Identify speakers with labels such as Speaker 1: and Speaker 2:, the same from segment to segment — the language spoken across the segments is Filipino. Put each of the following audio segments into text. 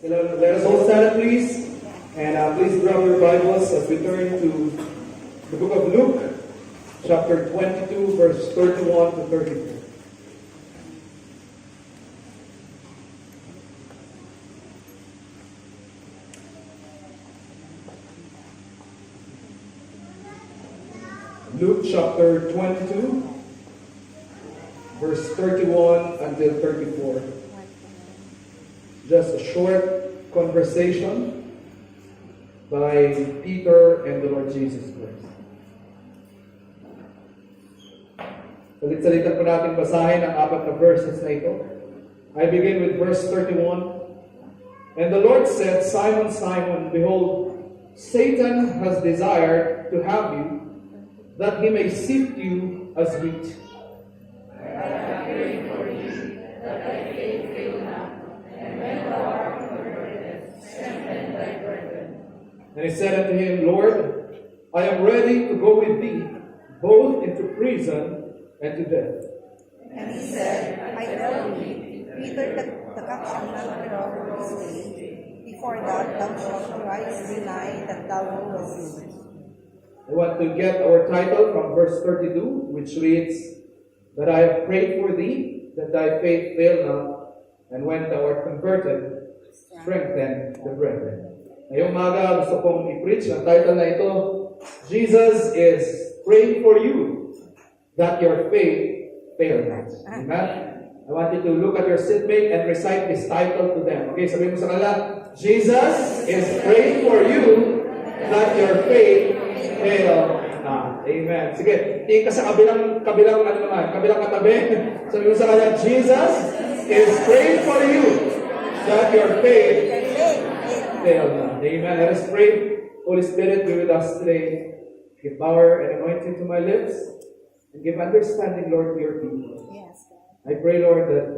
Speaker 1: Let us all stand, please. And please grab your Bibles as we turn to the book of Luke, chapter 22, verse 31 to 34. Luke chapter 22, verse 31 until 34. Just a short conversation by Peter and the Lord Jesus Christ. Salit-salitan po natin basahin ang apat na verses na ito. I begin with verse 31. And the Lord said, Simon, Simon, behold, Satan has desired to have you, that he may sift you as wheat. I have prayed for you, that thy faith fail not, and when thou art converted, strengthen thy brethren. And he said unto him, Lord, I am ready to go with thee, both into prison and to death.
Speaker 2: And he said, I tell thee, Peter, the cup shall not thereof this way. Before that thou shalt thrice deny that thou knowest me.
Speaker 1: I want to get our title from verse 32, which reads, That I have prayed for thee, that thy faith fail not, and when thou art converted, strengthen the brethren. Ngayong umaga, gusto kong i-preach ang title na ito, Jesus is praying for you, that your faith fail not. Amen? I want you to look at your seatmate and recite this title to them. Okay, sabihin mo sa kanila, Jesus is praying for you, that your faith fail not. Amen. Sige, tingin ka sa kabilang katabi. Sabi mo sa kanya, Jesus is praying for you that your faith fail not. Amen. Let us pray. Holy Spirit, be with us today. Give power and anointing to my lips and give understanding, Lord, to your people.
Speaker 2: Yes, God.
Speaker 1: I pray, Lord, that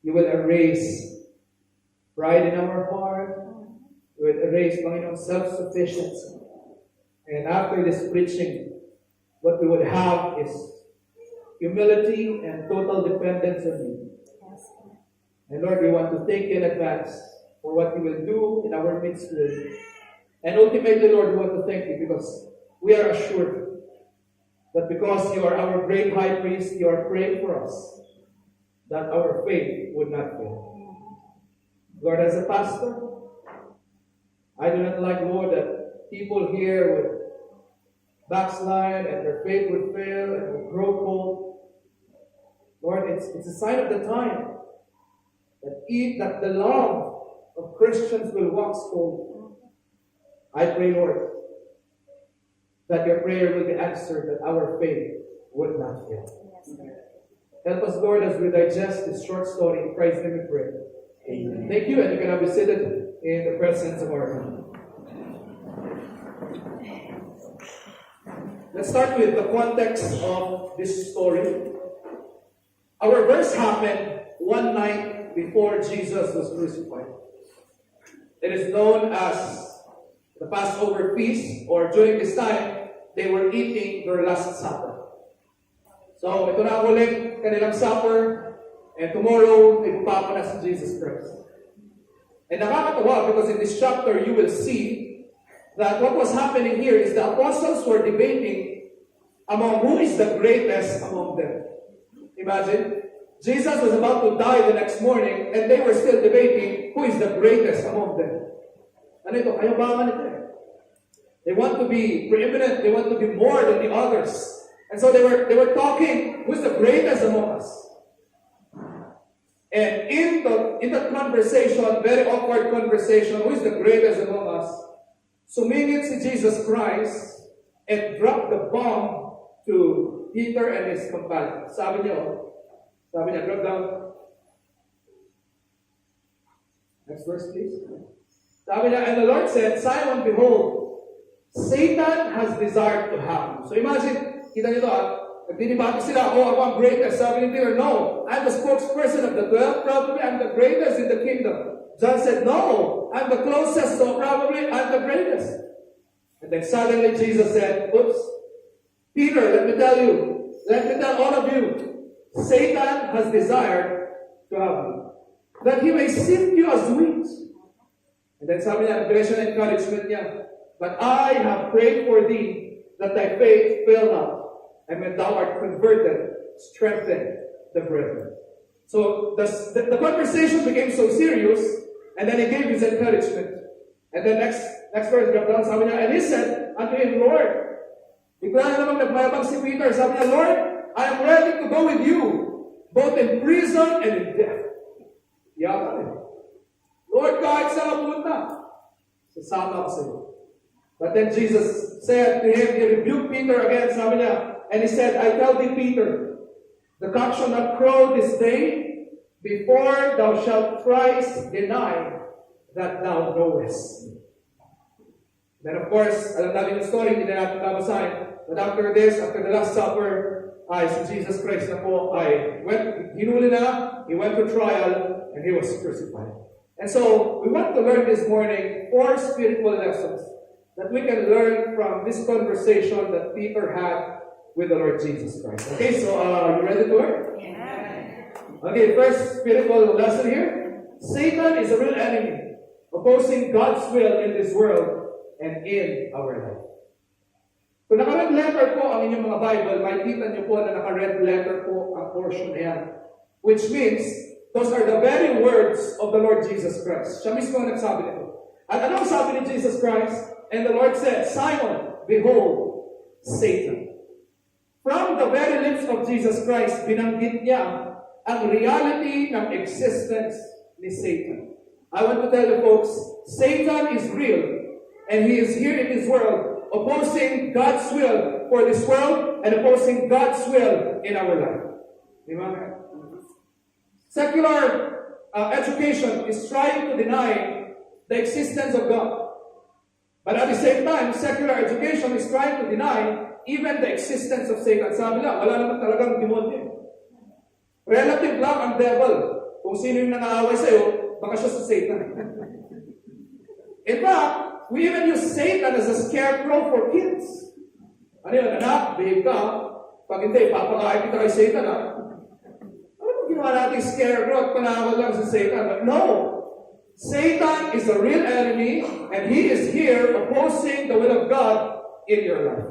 Speaker 1: you will erase pride in our heart. You will erase, Panginoon, self-sufficiency. And after this preaching, what we would have is humility and total dependence on you. And Lord, we want to thank you in advance for what you will do in our midst today. And ultimately, Lord, we want to thank you because we are assured that because you are our great high priest, you are praying for us, that our faith would not fail. Lord, as a pastor, I do not like, Lord, that people here would backslide and their faith would fail and would grow cold. Lord, it's a sign of the time that the love of Christians will wax cold. I pray, Lord, that your prayer will be answered, that our faith would not fail. Help us, Lord, as we digest this short story. In Christ's name we pray. Amen. Thank you, and you can now be seated in the presence of our God. Let's start with the context of this story. Our verse happened one night before Jesus was crucified. It is known as the Passover feast, or during this time, they were eating their last supper. So, ito na ang ulit kanilang supper, and tomorrow, ipapapa na si Jesus Christ. And nakakatawa because in this chapter, you will see that what was happening here is the apostles were debating among who is the greatest among them. Imagine, Jesus was about to die the next morning and they were still debating who is the greatest among them. Ano ito? Kayabangan ito eh. They want to be preeminent. They want to be more than the others. And so they were talking, who is the greatest among us? And in that conversation, very awkward conversation, who is the greatest among us? Sumingit si Jesus Christ and dropped the bomb to Peter and his companion. Sabi niya, drop down. Next verse, please. Sabi niya, and the Lord said, Simon, behold, Satan has desired to have you. So imagine, kita niyo ito nagdidebate sila, ako ang greatest. Sabi ni Peter, no, I'm the spokesperson of the 12. Probably I'm the greatest in the kingdom. John said, no, I'm the closest, so probably I'm the greatest. And then suddenly Jesus said, oops, Peter, let me tell all of you, Satan has desired to have you, that he may sift you as wheat. And then sabi niya, nagbigay siya ng encouragement niya. But I have prayed for thee, that thy faith fail not. And when thou art converted, strengthen the brethren. So the conversation became so serious, and then he gave his encouragement. And then next verse, drop down, sabi niya, and he said unto him, Lord, bigla na namang nagmayabang si Peter, sabi niya, Lord, I am ready to go with you, both in prison and in death. Yaman eh. Lord, kahit saan ka pumunta, sasama ako sa iyo. But then Jesus said to him, he rebuked Peter again, sabi niya, and he said, I tell thee, Peter, the cock shall not crow this day before thou shalt thrice deny that thou knowest. Then of course, alam natin yung story, hindi na natin babasahin. But after this, after the Last Supper, si Jesus Christ na po hinuli na, he went to trial, and he was crucified. And so, we want to learn this morning 4 spiritual lessons that we can learn from this conversation that Peter had with the Lord Jesus Christ. Okay, so you ready to learn?
Speaker 2: Yeah.
Speaker 1: Okay, first spiritual lesson here. Satan is a real enemy, opposing God's will in this world and in our life. Kung naka-red letter po ang inyong mga Bible, makikita niyo po na naka-red letter po ang portion na yan. Which means, those are the very words of the Lord Jesus Christ. Siya mismo ang nagsabi nito. At anong sabi ni Jesus Christ? And the Lord said, Simon, behold, Satan. From the very lips of Jesus Christ, binanggit niya ang reality ng existence ni Satan. I want to tell you folks, Satan is real, and he is here in this world, opposing God's will for this world, and opposing God's will in our life. Amen. Secular education is trying to deny the existence of God. But at the same time, secular education is trying to deny even the existence of Satan. Sabi lang, wala naman talagang demonyo. Relative lang ang devil. Kung sino yung nangaaway sa'yo, baka siya sa Satan. In fact, we even use Satan as a scarecrow for kids. Ano yun, anak, behave ka. Pag hindi, papakain kita kay Satan, ha? Ginawa natin scarecrow at panawag lang sa Satan. But no! Satan is a real enemy, and he is here opposing the will of God in your life.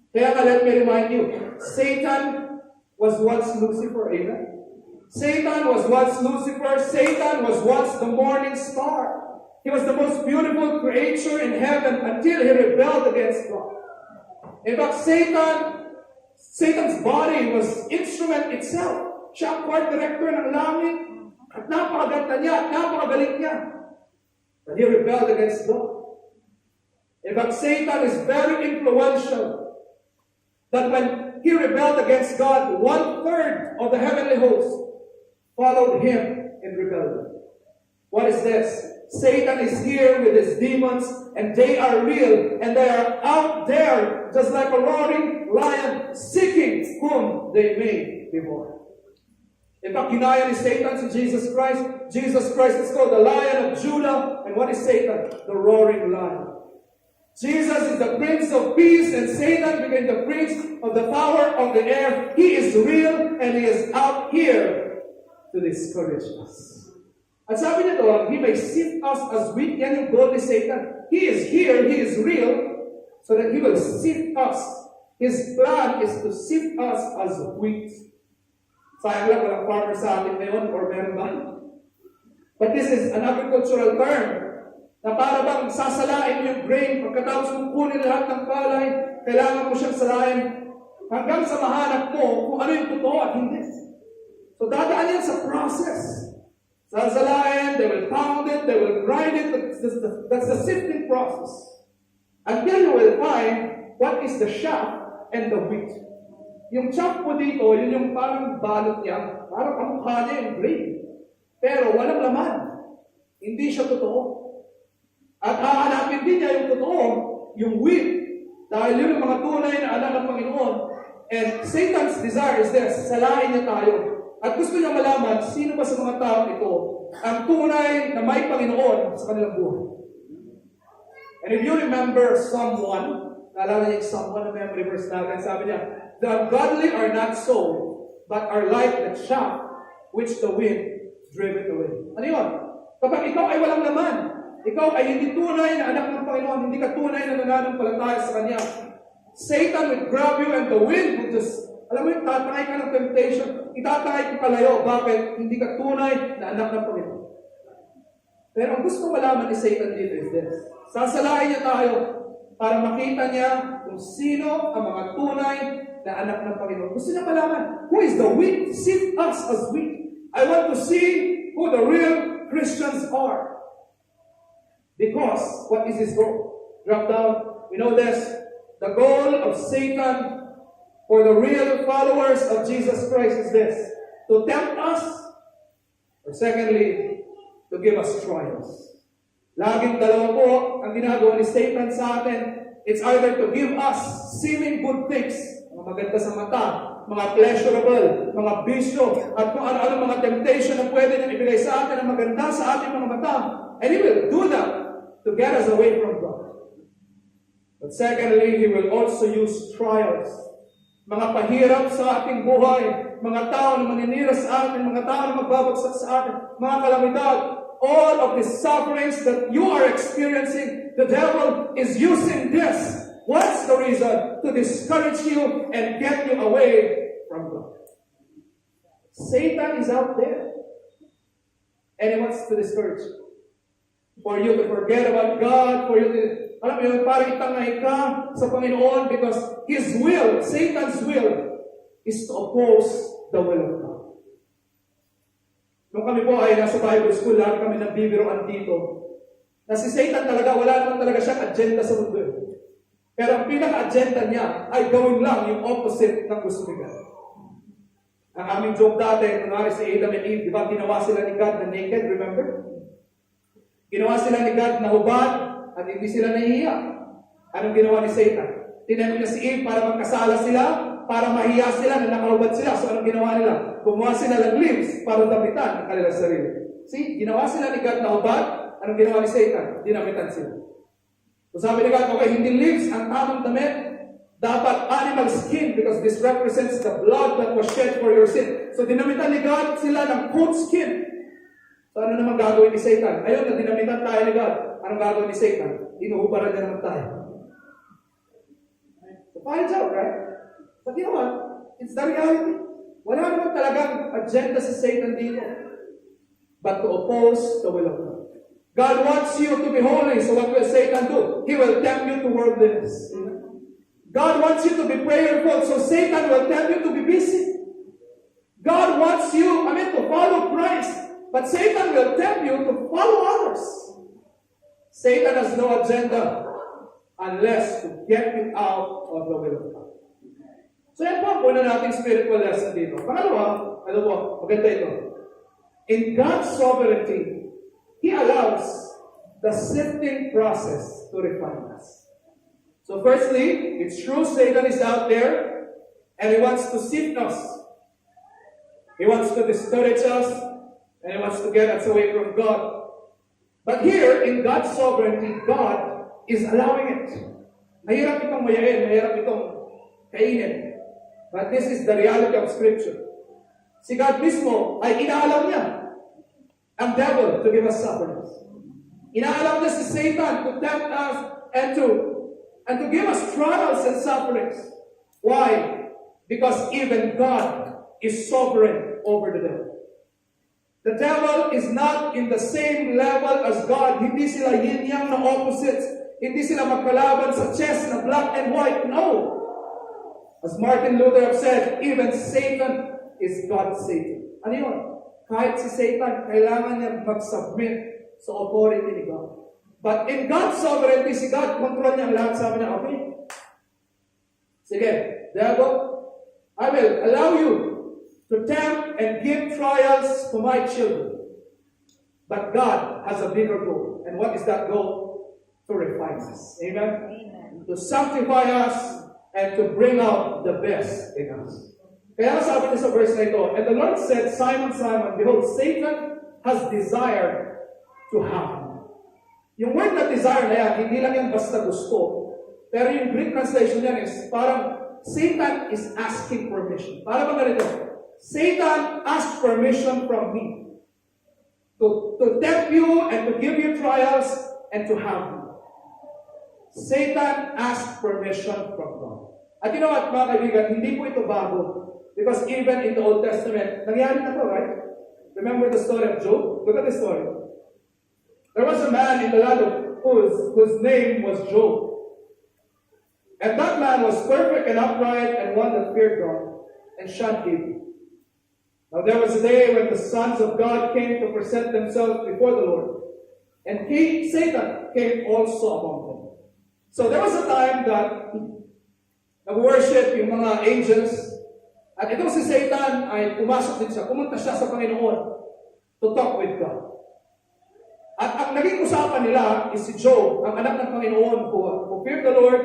Speaker 1: Kaya nga, let me remind you, Satan was once Lucifer, amen? Satan was once Lucifer. Satan was once the morning star. He was the most beautiful creature in heaven until he rebelled against God. In fact, Satan's body was instrument itself. Siya ang court director ng langit. At napakaganda niya, at napakagaling niya. But he rebelled against God. In fact, Satan is very influential. That when he rebelled against God, 1/3 of the heavenly host followed him in rebellion. What is this? Satan is here with his demons, and they are real, and they are out there, just like a roaring lion, seeking whom they may devour. In fact, ginaya ni Satan si Jesus Christ. Jesus Christ is called the Lion of Judah. And what is Satan? The roaring lion. Jesus is the Prince of Peace, and Satan became the Prince of the power of the air. He is real, and he is out here to discourage us. At sabi nito, he may sift us as wheat. Yan yung goal ni Satan. He is here, he is real, so that he will sift us. His plan is to sift us as wheat. Sayang lang, walang farmer sa atin ngayon, or meron ba? But this is an agricultural term, na para bang sasalain yung grain, pagkatapos mong kunin lahat ng palay, kailangan mo siyang salain, hanggang sa mahanap mo kung ano yung totoo at hindi. So dadaan yan sa process. Sasalain, they will pound it, they will grind it, that's the sifting process. Until you will find what is the chaff and the wheat. Yung chaff po dito, yun yung parang balot niya, parang kamukha niya yung grain. Pero walang laman. Hindi siya totoo. At hahanapin din niya yung totoo, yung wheat. Dahil yun yung mga tunay na anak ng Panginoon. And Satan's desire is this, salain niya tayo. At gusto niya malaman, sino ba sa mga tao ito ang tunay na may Panginoon sa kanilang buhay. And if you remember someone, naalala niya yung someone na memory verse natin, sabi niya, the ungodly are not so, but are like the chaff which the wind driven away. Ano yun? Kapag ikaw ay walang laman, ikaw ay hindi tunay na anak ng Panginoon, hindi ka tunay na nananampalataya sa Kanya, Satan will grab you and the wind will just, alam mo yung tatangay ka ng temptation, itatangay ka palayo. Bakit? Hindi ka tunay na anak ng Panginoon. Pero ang gusto malaman ni Satan dito is this. Sasalain niya tayo para makita niya kung sino ang mga tunay na anak ng Panginoon. Gusto niya malaman, who is the weak? See us as weak. I want to see who the real Christians are. Because, what is his goal? Drop down. We know this. The goal of Satan for the real followers of Jesus Christ is this. To tempt us, or secondly, to give us trials. Laging dalawa po ang ginagawa ni Satan sa atin. It's either to give us seeming good things, mga maganda sa mata, mga pleasurable, mga bisyo, at kung ano-ano mga temptation na pwede niyang ibigay sa atin na maganda sa ating mga mata. And he will do that to get us away from God. But secondly, he will also use trials. Mga pahirap sa ating buhay, mga tao na maninira sa atin, mga tao na magbabagsak sa atin, mga kalamidad, all of the sufferings that you are experiencing, the devil is using this. What's the reason? To discourage you and get you away from God. Satan is out there. And he wants to discourage you. For you to forget about God, for you to, alam mo yun, parang itangay ka sa Panginoon because His will, Satan's will, is to oppose the will of God. Nung kami po ay nasa Bible school, lahat kami nagbibiroan dito, na si Satan talaga, wala naman talaga siyang agenda sa mundo. Pero ang pinaka-agenda niya ay gawin lang yung opposite ng gusto ni God. Ang aming joke dati, kunwari si Adam and Eve, di ba, ginawa sila ni God na naked, remember? Ginawa sila ni God na hubad at hindi sila nahihiya. Anong ginawa ni Satan? Tinanong niya si Eve para magkasala sila, para mahiya sila na nakahubad sila. So anong ginawa nila? Gumawa sila ng leaves para dapitan ang kanilang sarili. See, ginawa sila ni God na hubad. Anong ginawa ni Satan? Dinamitan sila. So sabi ni God, okay, hindi leaves ang tamang damit. Dapat animal skin because this represents the blood that was shed for your sin. So dinamitan ni God sila ng goat skin. So ano naman gagawin ni Satan? Ayun, na dinamitan tayo ni God. Anong gagawin ni Satan? Inuhubaran niya naman tayo. So finds out, right? But you know what? It's the reality. Wala naman talagang agenda sa Satan dito. But to oppose the will of God. God wants you to be holy. So what will Satan do? He will tempt you to worldliness. God wants you to be prayerful. So Satan will tempt you to be busy. God wants you, to follow Christ. But Satan will tempt you to follow others. Satan has no agenda unless to get you out of the will of God. So yan po ang una nating spiritual lesson dito. Pangalawa, maganda ito. In God's sovereignty, He allows the sifting process to refine us. So firstly, it's true Satan is out there and he wants to sift us. He wants to discourage us and he wants to get us away from God. But here, in God's sovereignty, God is allowing it. Mahirap itong mayain, mahirap itong kainin. But this is the reality of Scripture. Si God mismo ay inaalam niya ang devil to give us sufferings. Inaalam niya si Satan to tempt us and to give us trials and sufferings. Why? Because even God is sovereign over the devil. The devil is not in the same level as God. Hindi sila yin-yang na opposites. Hindi sila magkalaban sa chess na black and white. No. As Martin Luther have said, even Satan is God's Satan. Ano yun? Kahit si Satan, kailangan niya mag-submit sa authority ni God. But in God's sovereignty, si God, control niya ang lahat. Sabi niya, okay. Sige, devil, I will allow you to tempt and give trials to my children. But God has a bigger goal. And what is that goal? To refine us. Amen?
Speaker 2: Amen.
Speaker 1: To sanctify us and to bring out the best in us. Kaya sabi niya sa verse na ito, and the Lord said, Simon, Simon, behold, Satan has desired to have you. Yung word na desire na yan, hindi lang yan basta gusto. Pero yung Greek translation yan is parang Satan is asking permission. Para ba ganito? Satan asked permission from me to tempt you and to give you trials and to have you. Satan asked permission from God. At you know what, mga kaibigan, hindi po ito bago. Because even in the Old Testament, nangyari na to, right? Remember the story of Job? Look at the story. There was a man in the land of Uz whose name was Job. And that man was perfect and upright and one that feared God and shunned evil. Now there was a day when the sons of God came to present themselves before the Lord. And Satan came also among them. So there was a time that nag-worship yung mga angels. At itong si Satan ay pumasok din siya. Pumunta siya sa Panginoon to talk with God. At ang naging usapan nila is si Job, ang anak ng Panginoon who feared the Lord,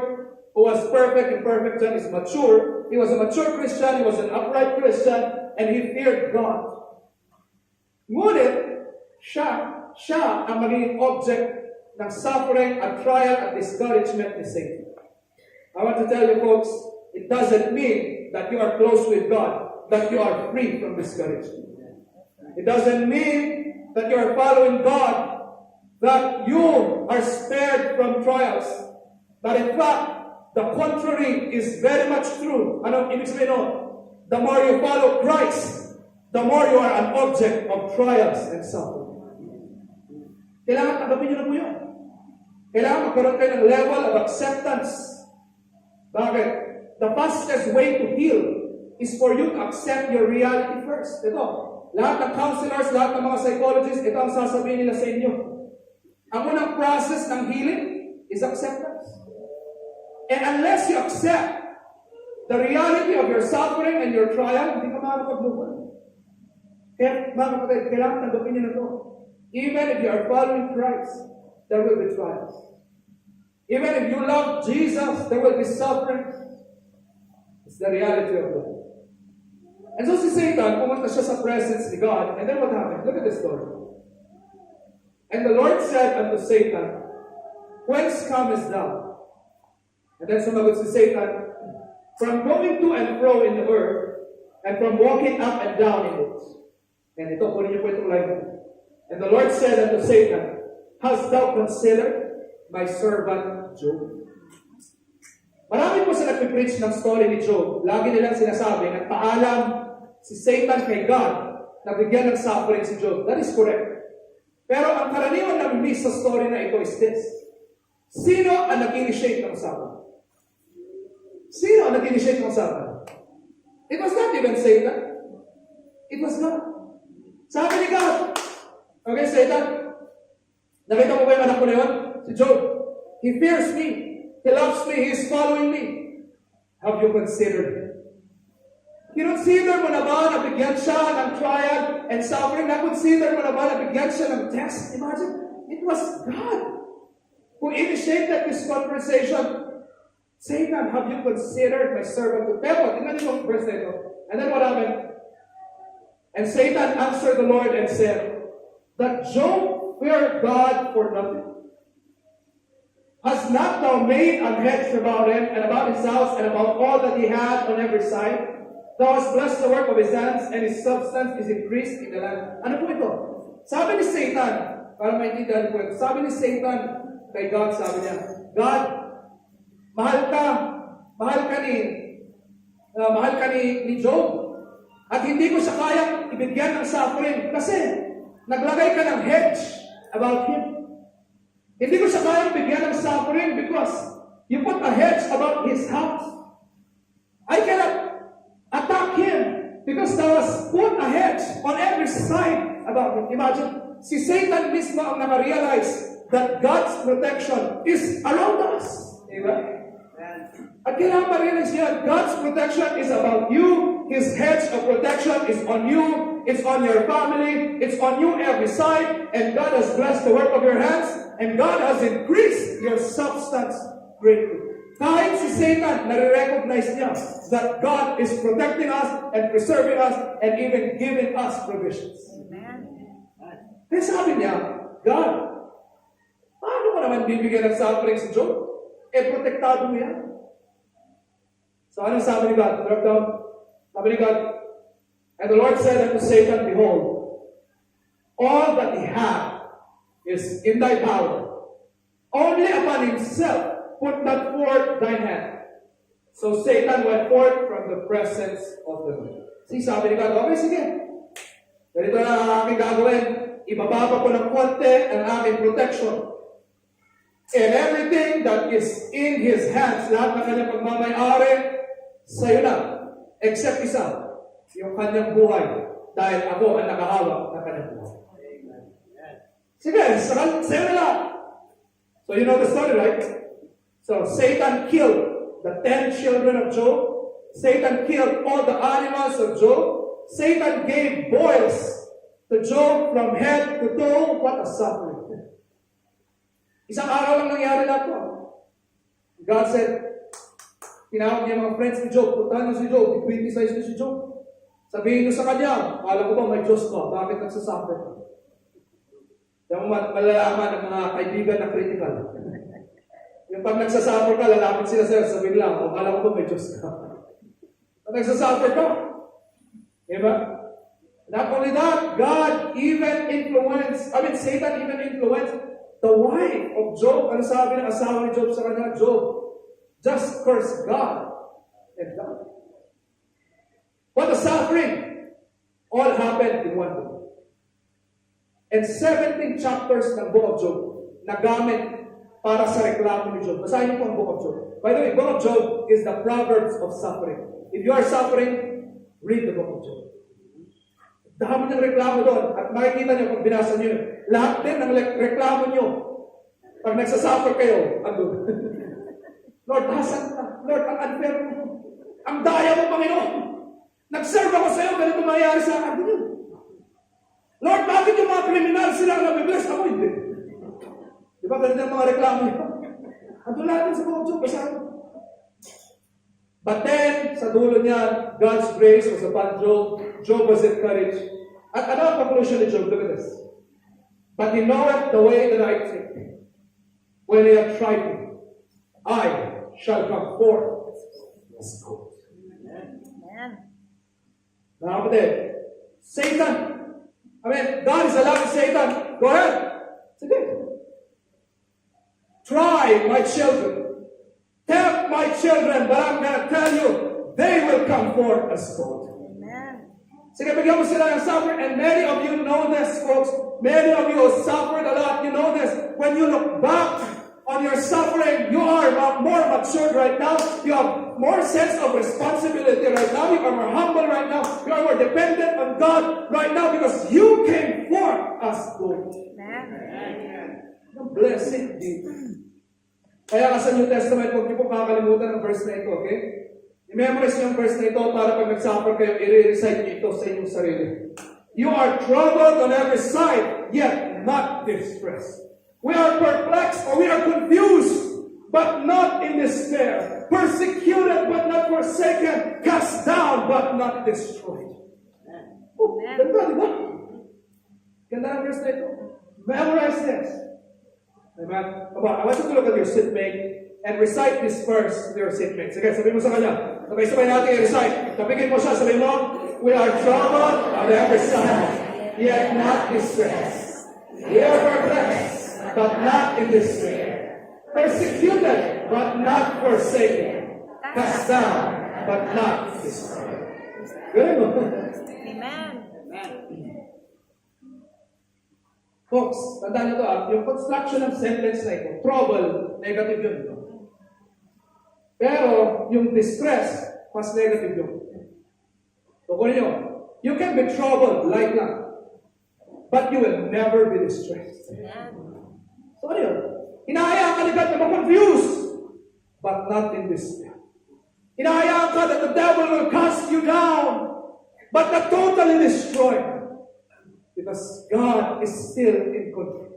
Speaker 1: who was perfect and perfect and is mature. He was a mature Christian, he was an upright Christian, and he feared God. Ngunit, siya ang magiging object ng suffering at trial at discouragement ni Satan. I want to tell you folks, it doesn't mean that you are close with God, that you are free from discouragement. It doesn't mean that you are following God, that you are spared from trials. But in fact, the contrary is very much true. Anong ibig sabihin nun? The more you follow Christ, the more you are an object of trials and suffering. Kailangan tanggapin niyo na po yun. Kailangan magkaroon kayo ng level of acceptance. Bakit? The fastest way to heal is for you to accept your reality first. Ito, lahat ng counselors, lahat ng mga psychologists, ito ang sasabihin nila sa inyo. Ang unang process ng healing is acceptance. And unless you accept the reality of your suffering and your trial, hindi ka makakapag-move on. Kaya, mga kapatid, kailangan tanggapin niyo na ito. Even if you are following Christ, there will be trials. Even if you love Jesus, there will be suffering. It's the reality of life. And so si Satan, pumunta siya sa presence ni God, and then what happened? Look at this story. And the Lord said unto Satan, Whence comest thou? And then sumagot si Satan, From going to and fro in the earth, and from walking up and down in it. And ito, kunin niyo po itong line. And the Lord said unto Satan, Hast thou considered my servant Job? Marami po sa nagpipreach ng story ni Job. Lagi nilang sinasabi, nagpaalam si Satan kay God na bigyan ng suffering si Job. That is correct. Pero ang karaniwan na miss sa story na ito is this. Sino ang nag-initiate ng suffering? Sino ang nag-initiate ng suffering? It was not even Satan. It was God. Sabi ni God, okay, Satan, nakita mo ba yung anak ko na yun? Si Job. He fears me. He loves me. He is following me. Have you considered him? Kinonsider mo na ba na bigyan siya ng trial and suffering? Na-consider mo na ba na bigyan siya ng test? Imagine, it was God who initiated this conversation. Satan, have you considered my servant? Pero, tingnan niyo yung verse na ito. And then what happened? And Satan answered the Lord and said, That Job feared God for nothing. Hast not thou made an hedge about him, and about his house, and about all that he had on every side? Thou hast blessed the work of his hands, and his substance is increased in the land. Ano po ito? Sabi ni Satan, para maintindihan po ito, sabi ni Satan kay God, sabi niya, God, mahal ka ni Job. At hindi ko siya kayang ibigyan ng suffering kasi naglagay ka ng hedge about him. Hindi ko siya kayang bigyan ng suffering because you put a hedge about his house. I cannot attack him because there was put a hedge on every side about him. Imagine, si Satan mismo ang nakarealize that God's protection is around us. Diba? At kailangan ma-realize niya, God's protection is about you. His hedge of protection is on you. It's on your family. It's on you every side. And God has blessed the work of your hands. And God has increased your substance greatly. Kahit si Satan, nare-recognize niya that God is protecting us and preserving us and even giving us provisions. Kaya sabi niya, God, paano mo naman bibigyan ng suffering si Job? Protektado mo yan. So anong sabi ni God? Drop down. Sabi ni God, And the Lord said unto Satan, Behold, all that he hath is in thy power, Only upon himself put not forth thine hand. So Satan went forth from the presence of the Lord. Sabi ni God, okay, sige. Ganito na ang aking gagawin. Ibababa ko ng konti ang aking protection. And everything that is in his hands, lahat ng kanyang pagmamayari, sa'yo na. Except isa, yung kanyang buhay. Dahil ako ang nakahawak ng kanyang buhay. Sige, sa'yo na lang. So you know the story, right? So Satan killed the 10 children of Job. Satan killed all the animals of Job. Satan gave boils to Job from head to toe. What a suffering. Isang araw lang nangyari na ito. God said, tinawag niya mga friends ni Job, puntahan niyo si Job, i-criticize niyo si Job. Sabihin niyo sa kanya, akala ko ba may Diyos ka? Bakit nagsasuffer ka? Yung malalaman ng mga kaibigan na critical. Yung pag nagsasuffer ka, lalapit sila sa'yo, sabihin lang, akala ko ba may Diyos ka? Pag nagsasuffer ka, diba? Not only that, Satan even influenced the wife of Job. Ano sabi ng asawa ni Job sa kanya? Job, just curse God and die. What a suffering! All happened in one day. And 17 chapters ng Book of Job nagamit para sa reklamo ni Job. Basahin niyo po ang Book of Job. By the way, Book of Job is the Proverbs of suffering. If you are suffering, read the Book of Job. Dami ng reklamo doon. At makikita niyo pag binasa niyo, lahat din ng reklamo niyo, pag nagsasuffer kayo, andun. Lord, hasan ka. Lord, ang unfair mo. Ang daya mo, Panginoon. Nag-serve ako sa iyo, ganito mangyayari sa akin. Lord, bakit yung mga kriminal sila ang nabibless? Ako hindi. Di ba ganito ang mga reklamo niyo? Andun natin sa Book of Job, basahin. But then, sa dulo niya, God's grace was upon Job. Job was encouraged. At ano ang conclusion ni Job? Look at this. But he knoweth the way that I take. When I have tried me, I shall come forth as gold.
Speaker 2: Amen.
Speaker 1: Mga kapatid, Satan. God is allowing Satan. Go ahead. Sige. Try my children. Tempt my children, but I'm going to tell you, they will come forth as gold.
Speaker 2: Amen.
Speaker 1: Sige, bigyan mo sila ng suffer, and many of you know this, folks. Many of you have suffered a lot. You know this. When you look back on your suffering, you are more matured right now. You have more sense of responsibility right now. You are more humble right now. You are more dependent on God right now because you came forth as gold.
Speaker 2: Amen.
Speaker 1: The blessed be. Kaya sa New Testament, huwag niyo po makakalimutan ang verse na ito, okay? I-memorize niyo ang verse na ito para pag nag-suffer kayo, i-recite niyo ito sa inyong sarili. You are troubled on every side, yet not distressed. We are perplexed or we are confused, but not in despair. Persecuted, but not forsaken. Cast down, but not destroyed. Oh, ganda, di ba? Ganda ang verse na ito. Memorize this. Amen. Come on, I want you to look at your seatmate and recite this verse to your seatmate. Sige, sabihin mo sa kanya. Sabay-sabay natin i-recite. Tapigin mo siya, sabihin mo, we are troubled on every side, yet not distressed. We are perplexed, but not in despair. Persecuted, but not forsaken. Cast down, but not destroyed. Good.
Speaker 2: Amen.
Speaker 1: Folks, tandaan nyo ito yung construction ng sentence na ito, trouble, negative yun. Pero, yung distress, mas negative yun. So, kung nyo, you can be troubled, light lang. But you will never be distressed. So, ano yun? Hinahayaan ka ni God na ma-confused, but not in despair. Hinahayaan ka that the devil will cast you down, but not totally destroyed. Because God is still in control.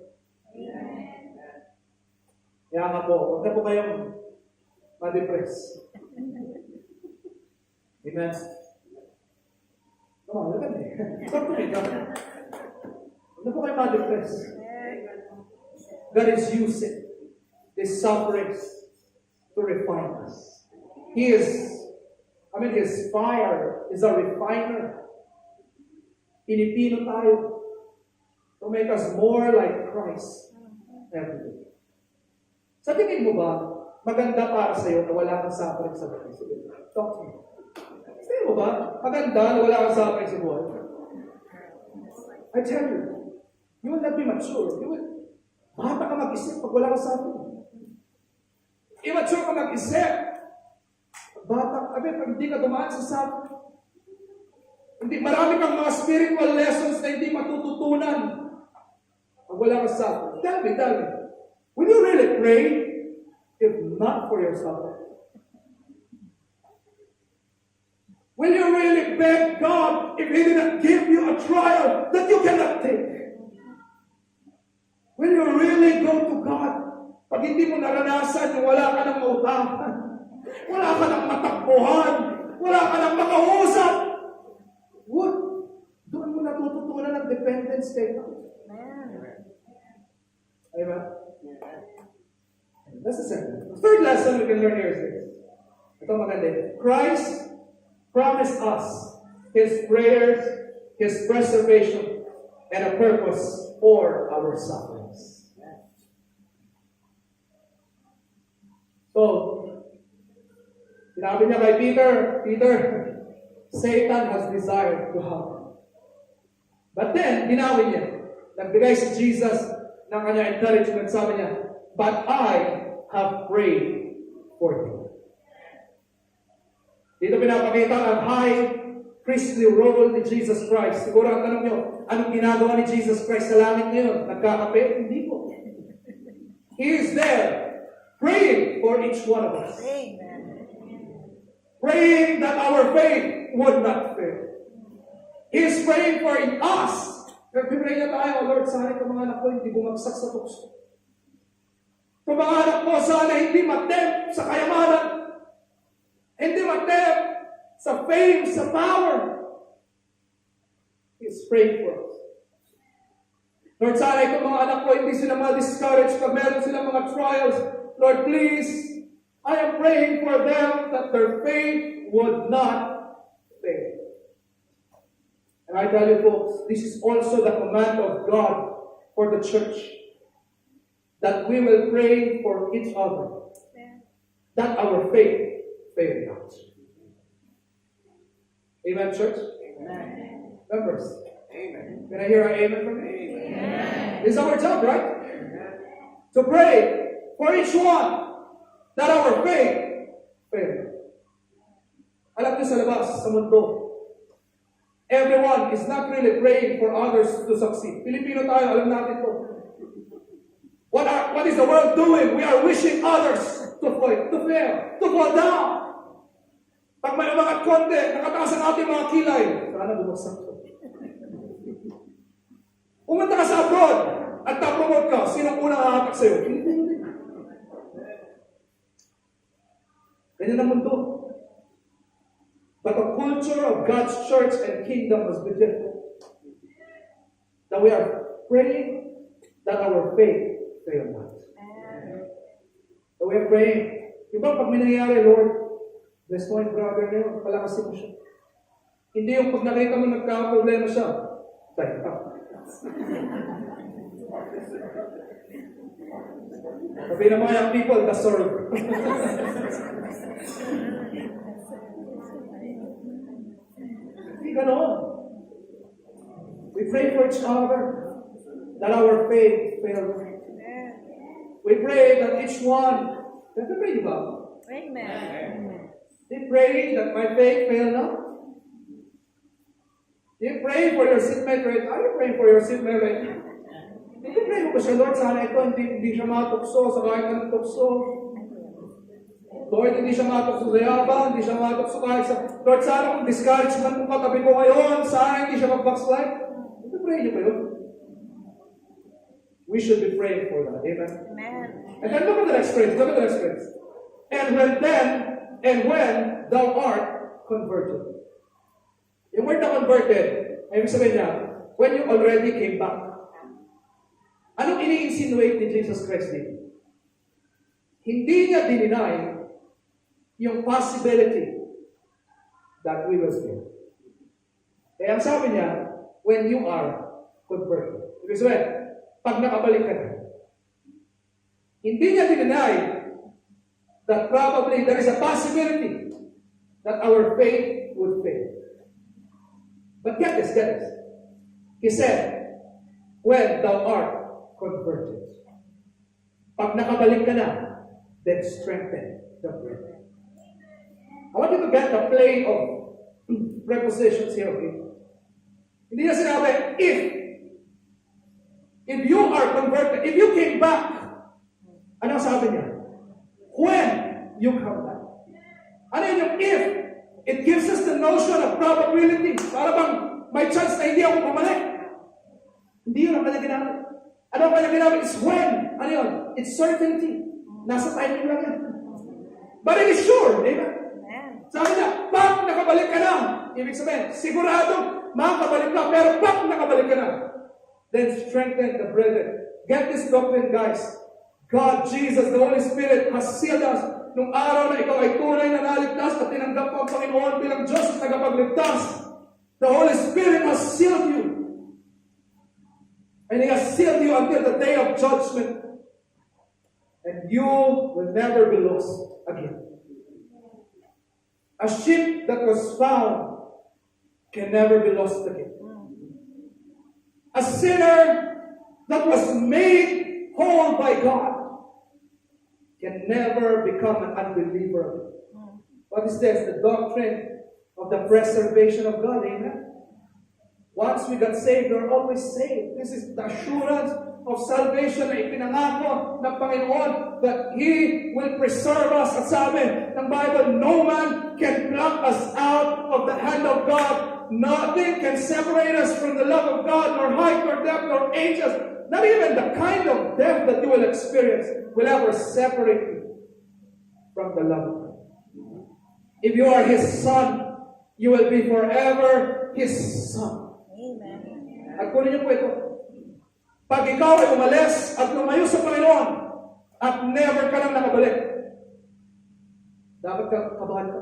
Speaker 1: Kaya nga po, huwag na po kayong ma-depress. Amen? Come on, look at me. Talk to me, God. Huwag na po kayong ma-depress. God is using these sufferings to refine us. His fire is a refiner. Pinipino tayo to make us more like Christ every day. Sa tingin mo ba, maganda para sa'yo na wala kang suffering sa buhay? Sige, talk to me. Sa tingin mo ba, maganda na wala kang suffering sa buhay? I tell you, you will not be mature. Bata ka mag-isip pag wala kang suffering. Immature ka mag-isip. Bata, pag hindi ka dumaan sa suffering. Hindi, marami kang mga spiritual lessons na hindi matututunan pag wala kang suffering. Tell me. Will you really pray if not for your suffering? Will you really beg God if He didn't give you a trial that you cannot take? Will you really go to God pag hindi mo naranasan yung wala ka ng mautapan, wala ka ng matakbuhan, wala ka ng makausap? Doon mo natututunan ng dependence state. Amen? That's the second. The third lesson we can learn here is this. Ito maganda. Christ promised us His prayers, His preservation, and a purpose for our sufferings. So, sinabi niya kay Peter, Satan has desired to harm you. But then, dinawin niya. Nagbigay si Jesus ng kanya encouragement. Sabi niya, but I have prayed for you. Dito pinapakita ang high priestly role ni Jesus Christ. Siguro ang tanong nyo, anong ginagawa ni Jesus Christ sa langit ngayon? Nagkakape? Hindi po. He is there, praying for each one of us.
Speaker 2: Amen.
Speaker 1: Praying that our faith would not fail. He is praying for us. Pipray na tayo, Lord, sana itong mga anak ko hindi bumagsak sa tukso. Itong mga anak ko, sana hindi matempt sa kayamanan. Hindi matempt sa fame, sa power. He is praying for us. Lord, sana itong mga anak ko hindi sila ma-discourage pag meron silang mga trials. Lord, please, I am praying for them that their faith would not fail. And I tell you folks, this is also the command of God for the church. That we will pray for each other. That our faith fail not. Amen, church? Amen. Members? Amen. Can I hear an amen from you? Amen. This is our job, right? Amen. To pray for each one that our faith fail. Alam niyo sa labas, sa mundo, everyone is not really praying for others to succeed. Pilipino tayo, alam natin to. What is the world doing? We are wishing others to fail, to fall down. Pag may umangat konti, nakataas ang ating mga kilay, sana bumagsak ko. Pumunta ka sa abroad at na-promote ka, sinong unang hahatak sa'yo? Hindi. Ganyan ang mundo. But the culture of God's church and kingdom must be different. That we are praying that our faith fail not. That we are praying. Diba pag may nangyayari, Lord, bless mo yung brother niyo, palakasin mo siya. Hindi yung pag nakita mo nagka-problema siya, tayo pa. Sabi ng mga young people, the sword. Hindi ganon. We pray for each other that our faith fail not. We pray that each one, pray ba?
Speaker 2: Amen.
Speaker 1: They pray that my faith fail not. You pray for your seatmate right? Are you praying for your seatmate right now? Hindi pray mo ba siya, Lord, sana ito hindi siya matukso sa kahit anong tukso. Lord, hindi siya matukso sa yabang, hindi siya matukso kahit sa... Lord, sana kung discouragement mo katabi ko ngayon, sana hindi siya mag-backslide. Hindi pray niyo ba yun? We should be praying for that. Amen?
Speaker 2: Amen.
Speaker 1: And then look at the next phrase. Look at the next phrase. And when thou art converted. Yung word na converted, ay ibig sabihin niya, when you already came back. Anong ini-insinuate ni Jesus Christ dito? Hindi niya dininay yung possibility that we will fail. Kaya ang sabi niya, when you are converted. Ibig sabihin, pag nakabalik ka na. Hindi niya dineny that probably there is a possibility that our faith would fail. But get this. He said, when thou art converted. Pag nakabalik ka na, then strengthen the brethren. I want you to get the play of prepositions here, okay? Hindi na sinabi, if you are converted, if you came back, ano sabi niya? When you come back. Ano yun yung if? It gives us the notion of probability. Para bang may chance na hindi ako bumalik. Hindi yun ang kanya ginamit. Ano ang kanya ginamit is when. Ano yun? It's certainty. Nasa timing lang yan. But it is sure. Amen? Sabi niya, pag nakabalik ka na, ibig sabihin, sigurado, makakabalik ka, pero pag nakabalik ka na, then strengthen the brethren. Get this doctrine, guys. God, Jesus, the Holy Spirit has sealed us. Nung araw na ikaw ay tunay na naligtas at tinanggap mo ang Panginoon bilang Diyos at tagapagligtas, the Holy Spirit has sealed you. And He has sealed you until the day of judgment. And you will never be lost again. A sheep that was found can never be lost again. A sinner that was made whole by God can never become an unbeliever. What is this? The doctrine of the preservation of God. Amen? Once we got saved, we're always saved. This is the assurance of salvation na ipinangako ng Panginoon that He will preserve us. At sabi ng Bible, no man can pluck us out of the hand of God. Nothing can separate us from the love of God, nor height, nor depth, nor angels. Not even the kind of death that you will experience will ever separate you from the love of God. If you are His son, you will be forever His son.
Speaker 2: Amen.
Speaker 1: At kunin niyo po ito. Pag ikaw ay umalis at lumayo sa Panginoon at never ka nang nakabalik, dapat kang kabahan ka.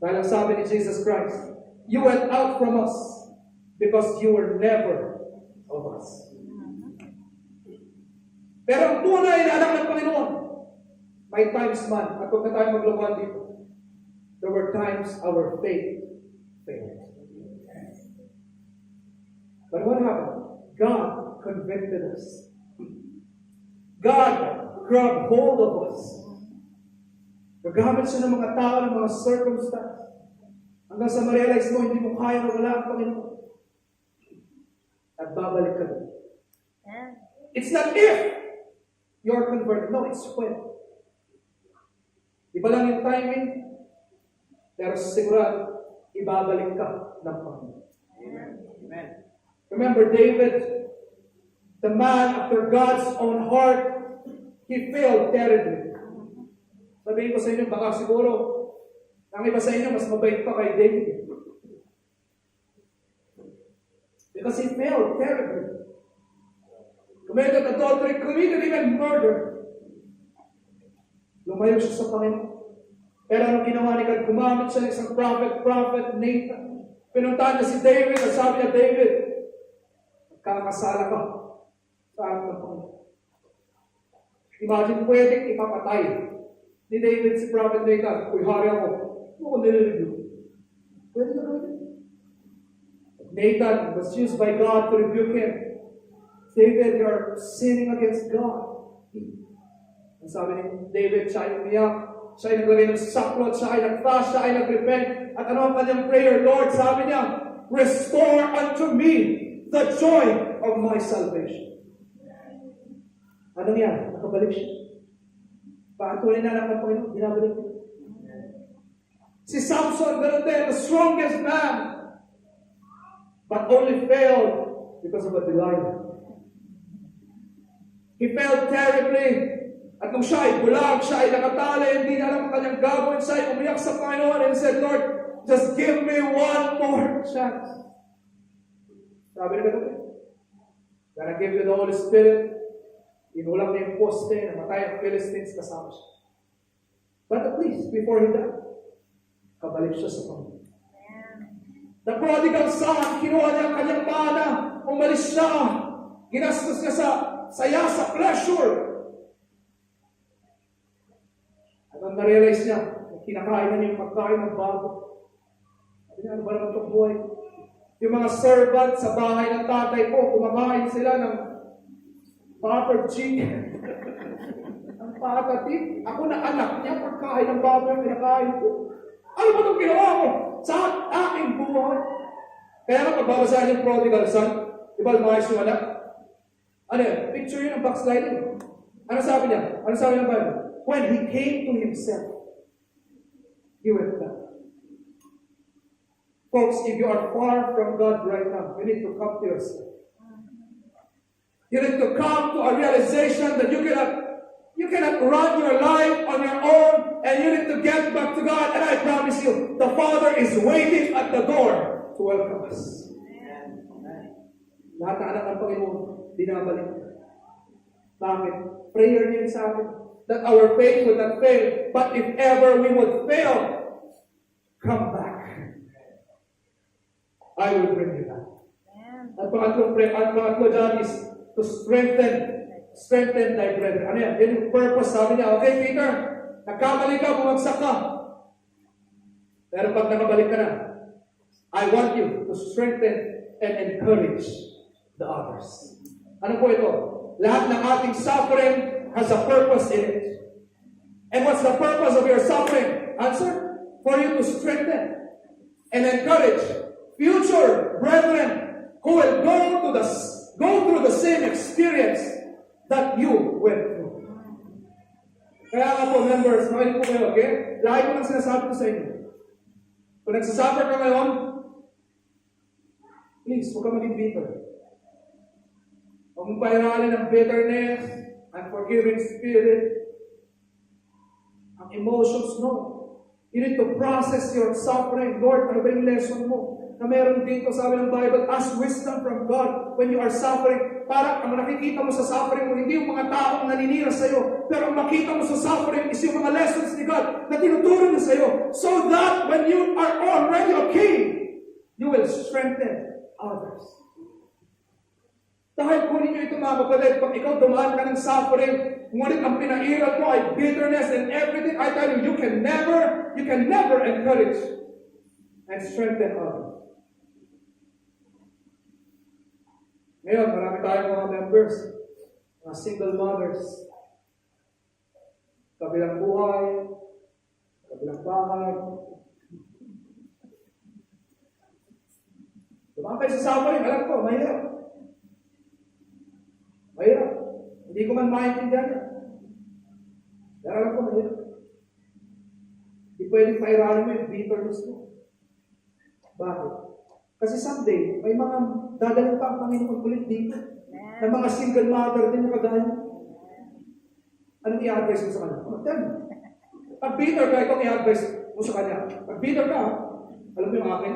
Speaker 1: Dahil ang sabi ni Jesus Christ, you went out from us because you were never of us. Pero ang tunay na anak ng Panginoon, may times man, at huwag na tayo maglukuhan dito, there were times our faith failed. But what happened? God convicted us. God grabbed hold of us. Nagamit siya ng mga tao, ng mga circumstance. Hanggang sa ma-realize mo, hindi mo kaya na wala ang Panginoon. At babalik ka doon. It's not if you're converted. No, it's when. Iba lang yung timing, pero sigurado, ibabalik ka ng Panginoon. Amen. Remember David, the man after God's own heart, he failed terribly. Sabihin ko sa inyo, baka siguro, ang iba sa inyo, mas mabait pa kay David. Because he failed terribly. Committed adultery, committed even murder. Lumayo siya sa Panginoon. Pero anong ginawa ni God? Gumamit siya ng isang prophet Nathan. Pinuntahan niya si David at sabi niya, David, kakasala ka sa harap ng Panginoon. Imagine, pwedeng ipapatay ni David si Prophet Nathan. Uy, hari ako. Ano ko nililig yun? Pwede na gawin. Nathan was used by God to rebuke him. David, you're sinning against God. Ang sabi ni David, siya ay umiyak, siya ay naglagay ng sackcloth, siya ay nag-fast, siya ay nag-repent. At ano ang kanyang prayer? Lord, sabi niya, restore unto me the joy of my salvation. Ano niya? Nakabalik siya. Paatuloy na lang ng Panginoon, binabalik niya. Si Samson, ganun din, the strongest man, but only failed because of a Delilah. He failed terribly. At nung siya ay bulag, siya ay nakatali, hindi niya alam ang kanyang gagawin, siya ay umiyak sa Panginoon and said, Lord, just give me one more chance. Sabi na gano'n, God give you the Holy Spirit, inulang niya yung poste, namatay ang Philistines, kasama siya. But at least, before he died, kabalik siya sa Panginoon. The prodigal son, kinuha niya ang kanyang mana, umalis siya, ginastos niya sa saya, sa pleasure. Nung na-realize niya, kinakain na niya yung pagkain ng bago. Sabi niya, ano ba naman itong buhay? Yung mga servant sa bahay ng tatay ko, kumakain sila ng buttered chicken. Ang patatik. Ako na anak niya, pagkain ng bago yung kinakain ko. Ano ba itong ginawa ko sa aking buhay? Kaya nga pagbabasahin yung prodigal son, di ba lumayas yung anak? Ano yun? Picture yun ng backsliding. Ano sabi niya? Ano sabi ng Bible? When he came to himself, he went back. Folks, if you are far from God right now, you need to come to yourself. You need to come to a realization that you cannot run your life on your own, and you need to get back to God. And I promise you, the Father is waiting at the door to welcome us. Lahat ng anak ng Panginoon, binabalik. Bakit? Prayer niya sa akin that our faith would not fail, but if ever we would fail, come back. I will bring you back. At pangatlo dyan is to strengthen thy brethren. Ano yan? Yan yung purpose. Sabi niya, okay Peter, nagkamali ka, bumagsak ka. Pero pag nakabalik ka na, I want you to strengthen and encourage the others. Ano po ito? Lahat ng ating suffering has a purpose in it. And what's the purpose of your suffering? Answer, for you to strengthen and encourage future brethren who will go through the same experience that you went through. Kaya nga po, members, makinig po kayo, okay? Lagi ko lang sinasabi ko sa inyo. Kung nagsasuffer ka ngayon, please, huwag ka maging bitter. Huwag mong pairalin ng bitterness, unforgiving spirit, ang emotions, no. You need to process your suffering. Lord, ano ba yung lesson mo? Na meron dito, sabi ng Bible, ask wisdom from God when you are suffering. Parang ang nakikita mo sa suffering mo, hindi yung mga taong naninira sa'yo, pero ang makita mo sa suffering is yung mga lessons ni God na tinuturo niya sa'yo, so that when you are already okay, you will strengthen others. Dahil kunin nyo ito mga kapatid, pag ikaw dumaan ka ng suffering, ngunit ang pinairal mo ay bitterness and everything, I tell you, you can never encourage and strengthen others. Ngayon, marami tayong mga members, mga single mothers, kabilang buhay, kabilang bahay. Dumaan kayo sa suffering, alam ko, mahirap. Mahirap. Hindi ko man maintindihan yan. Pero alam ko, mahirap. Hindi pwedeng pairalin mo yung bitterness mo. Bakit? Kasi someday, may mga dadaling pa ang Panginoon ulit dito. Na mga single mother din na kagaya. Anong i-advise mo sa kanya? Tell me. Pag bitter ka, itong i-advise mo sa kanya. Pag bitter ka, alam mo yung akin,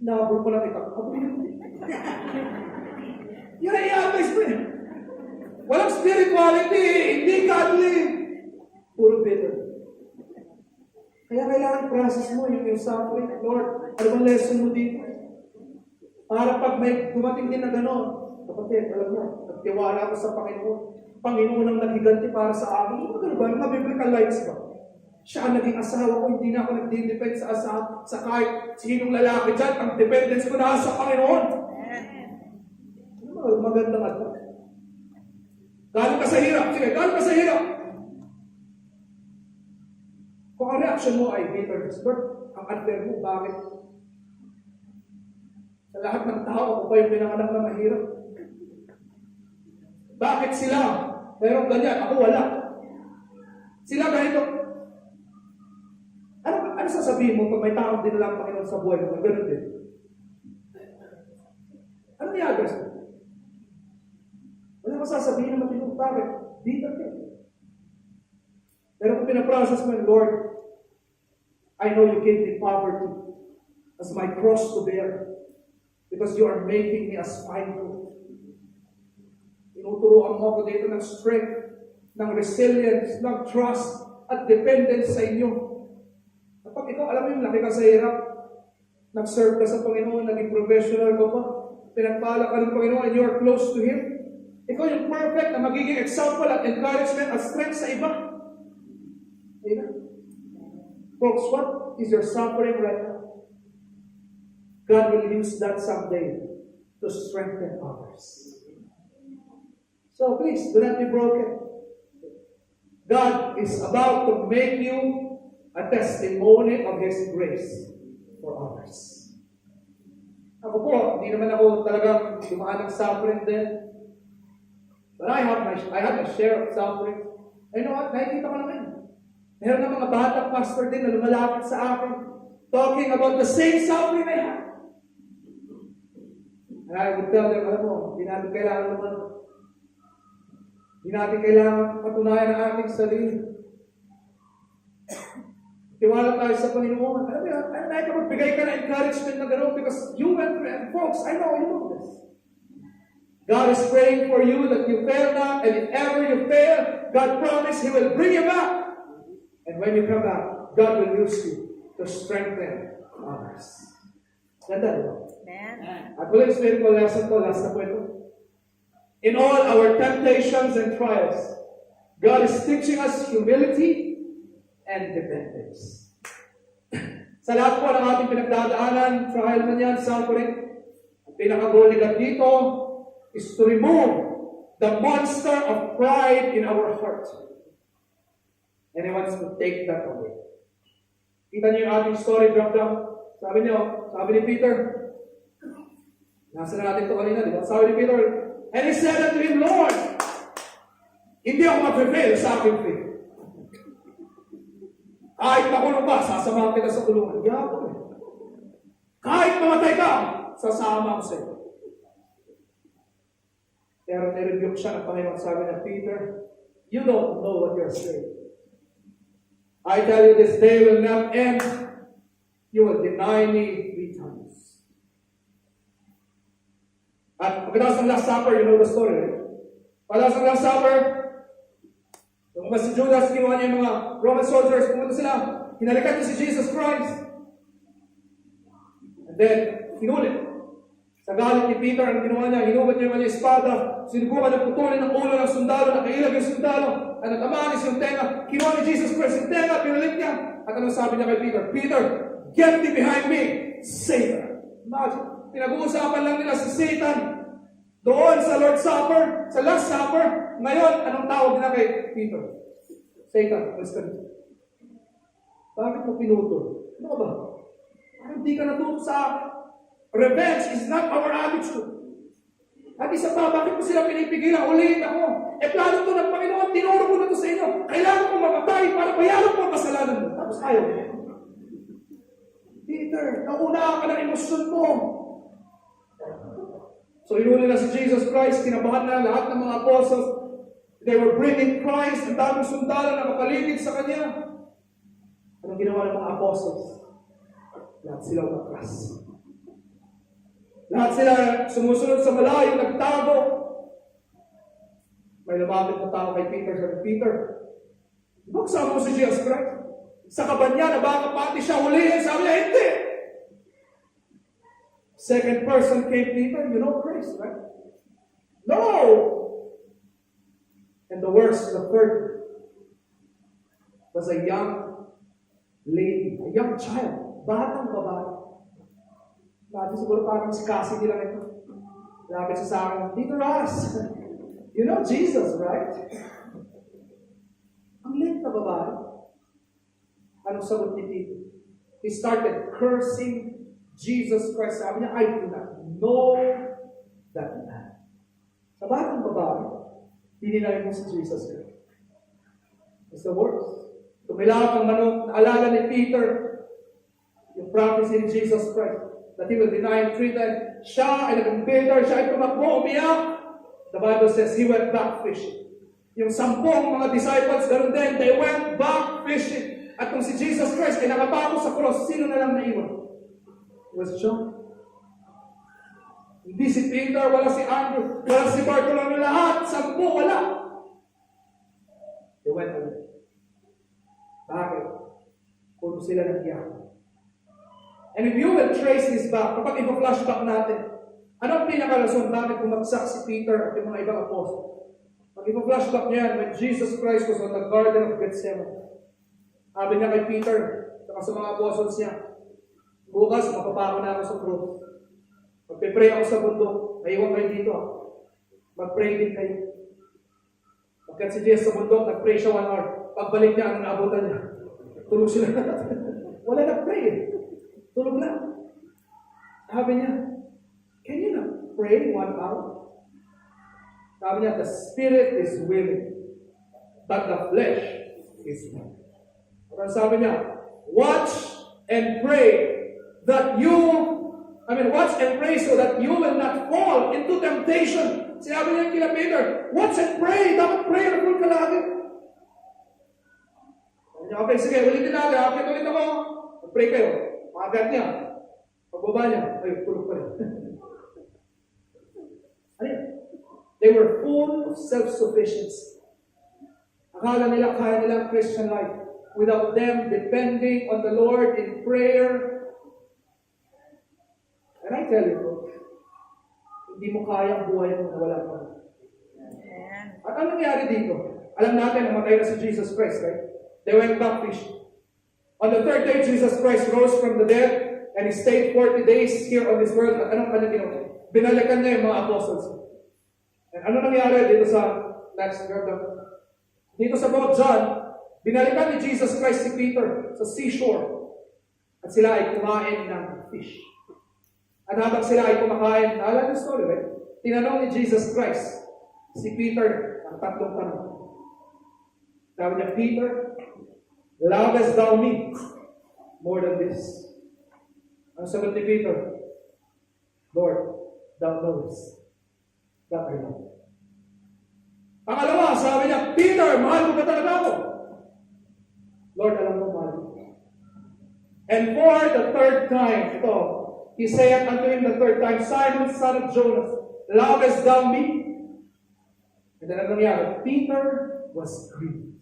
Speaker 1: nahabol ko lang ito. Yan ang i-advise mo eh. Walang spirituality, hindi godly. Puro bitter. Kaya kailangan process mo yung suffering. Lord, ano bang lesson mo dito? Para pag may dumating din na gano'n, kapatid, alam mo, nagtiwala ako sa Panginoon. Panginoon ang naghiganti para sa akin. Ano ba? Mga biblical lives ba? Siya ang naging asawa ko, hindi na ako nagdidepend sa asawa, sa kahit sinong lalaki dyan. Ang dependence ko na sa Panginoon. Ano magandang ato? Gano'n ka sa hirap? Sige, gano'n ka sa hirap? Kung ang reaction mo ay bitterness, Lord, ang unfair mo, bakit? Sa lahat ng tao, ako pa yung pinanganak na mahirap. Bakit sila? Pero ganyan, ako wala. Sila ganito. Ano sasabihin mo pag may taong dinalang Panginoon sa buhay mo? Ganun din. Ano i-address mo? Wala ka sasabihin na matinong bakit? Dito ka. Pero kung pinaprocess mo, Lord, I know you gave me poverty as my cross to bear. Because you are making me as fine gold. Tinuturuan mo ako dito ng strength, ng resilience, ng trust, at dependence sa inyo. Kapag ikaw, alam mo yung laki ka sa hirap, nag-serve ka sa Panginoon, naging professional ka pa, pinagpala ka ng Panginoon, and you are close to Him, ikaw yung perfect na magiging example at encouragement at strength sa iba. Amen. Folks, what is your suffering right now? God will use that someday to strengthen others. So please, do not be broken. God is about to make you a testimony of His grace for others. Ako po, hindi naman ako talagang dumaan ng suffering din. But I have my share of suffering. And you know what? Nakikita ko naman. Meron ng mga batang pastor din na lumalapit sa akin talking about the same suffering I have. And I would tell them, alam mo, hindi natin kailangan naman. Hindi natin kailangan patunayan ang ating sarili. Tiwala tayo sa Panginoon. Alam mo yan, ay magbigay ka na encouragement na gano'n because you went through, and folks, I know you know this. God is praying for you that you fail not, and if ever you fail, God promised He will bring you back. And when you come back, God will use you to strengthen others. Ganda, di ba? At will explain ko lesson to, last na po ito. In all our temptations and trials, God is teaching us humility and dependence. Sa lahat po ng ating pinagdadaanan, trial man yan, suffering, ang pinaka-goal ni God dito is to remove the monster of pride in our heart. And He wants to take that away. Kita niyo yung ating story, drop down. Sabi ni Peter, nasa na natin ito kanina, di ba? Sabi ni Peter, and he said unto him, Lord, hindi ako mag-prevail sa aking faith. Kahit makulong ka, sasamahan kita sa kulungan. Yapo eh. Kahit mamatay ka, sasama ko sa iyo. Pero nirebuke siya ng Panginoon. Sabi na, Peter, you don't know what you're saying. I tell you, this day will not end. You will deny me 3 times. At pagkatapos ng Last Supper, you know the story, right? Pagkatapos ng Last Supper, nung si Judas, kinuha niya yung mga Roman soldiers, pumunta sila, hinalikan niya si Jesus Christ. And then, hinulit. Sa galit ni Peter, ang ginawa niya, hinubat niya yung kanyang espada, sinubukan niya putulin ng ulo ng sundalo, nakailag yung sundalo, at natamanis yung tenga, kinuha ni Jesus Christ yung tenga, pinulit niya. At anong sabi niya kay Peter? Peter, get thee behind me, Satan. Imagine, pinag-uusapan lang nila si Satan doon sa Lord's Supper, sa Last Supper. Ngayon, anong tawag nila kay Peter? Satan, let's go. Bakit mo pinutol? Ano ka ba? Parang hindi ka natuto sa akin. Revenge is not our attitude. At isa pa, bakit mo sila pinipigilan? Ulihin ako. Plano to ng Panginoon, tinuro ko na to sa inyo. Kailangan ko mamatay para bayaran ko ang kasalanan mo. Tapos ayaw. Peter, nauna ka ng emosyon mo. So inuli na si Jesus Christ, kinabahan na lahat ng mga apostles. They were bringing Christ, ang daming sundalo na makaligid sa Kanya. Anong ginawa ng mga apostles? Lahat sila umatras. Lahat sila sumusunod sa malayo, nagtago. May lumapit na tao kay Peter. Sabi, Peter, di ba kasama mo si Jesus Christ? Sa kaban niya, na baka pati siya hulihin. Sabi niya, hindi. Second person came Peter, you know Christ, right? No! And the worst, the third, was a young lady, a young child, batang babae. Dati siguro parang si Cassie lang ito. Lapit siya sa akin, Peter Ross, you know Jesus, right? Ang liit na babae. Anong sagot ni Peter? He started cursing Jesus Christ. Sabi niya, I do not know that man. Sa batang babae, hininay mo si Jesus Christ. It's the worst. Tumilap ang manok, naalala ni Peter, yung prophecy ni Jesus Christ, that He will deny Him 3 times. Siya ay nag-bitter, siya ay tumakbo, umiyak. The Bible says He went back fishing. Yung 10 mga disciples, ganun din, they went back fishing. At kung si Jesus Christ ay nakapako sa cross, sino na lang naiwan? It was John. Hindi si Peter, wala si Andrew, wala si Bartholomew, lahat, 10, wala. They went away. Bakit? Kung sila nagyaman. And if you will trace this back, kapag ipa-flashback natin, anong pinakarason bakit bumagsak si Peter at yung mga ibang apostol? Pag ipa-flashback niyan, when Jesus Christ was on the Garden of Gethsemane, sabi niya kay Peter, saka sa mga apostles niya, bukas, mapapako na ako sa cross. Magpe-pray ako sa bundok. Naiwan kayo dito. Mag-pray din kayo. Pagkat si Jesus sa bundok, nag-pray siya 1 hour. Pagbalik niya, anong naabutan niya? Tulog sila. Wala nag-pray eh. Tulog na. Sabi niya, can you not pray 1 hour? Sabi niya, the spirit is willing, but the flesh is weak. At sabi niya, watch and pray watch and pray so that you will not fall into temptation. Sinabi niya kila Peter, watch and pray. Dapat prayerful ka lagi. Okay, sige, ulitin natin. Akit ulit ako. Pray kayo. Maagat niya. Pagbaba niya, ay, tulog pa rin. Ano yun? They were full of self-sufficiency. Akala nila kaya nila ang Christian life without them depending on the Lord in prayer. And I tell you, hindi mo kaya ang buhay mo na wala pa. At ano nangyari dito? Alam natin, namatay na si Jesus Christ, right? They went back fishing. On the third day, Jesus Christ rose from the dead and he stayed 40 days here on this world. At anong kanyang ginawa? Binalikan niya yung mga apostles. And ano nangyari dito sa next chapter? Dito sa book of John, binalikan ni Jesus Christ si Peter sa seashore. At sila ay kumain ng fish. At habang sila ay kumakain, naalala yung story, right? Tinanong ni Jesus Christ si Peter ang 3 tanong. Sabi niya, Peter, lovest thou me more than this? Ang sagot ni Peter, Lord, thou knowest that I love. Pangalawa, sabi niya, Peter, mahal mo ba talaga ako? Lord, alam mo, mahal mo. And for the third time, ito, he said unto him the third time, Simon, son of Jonas, lovest thou me? And then ano nangyari? Peter was grieved.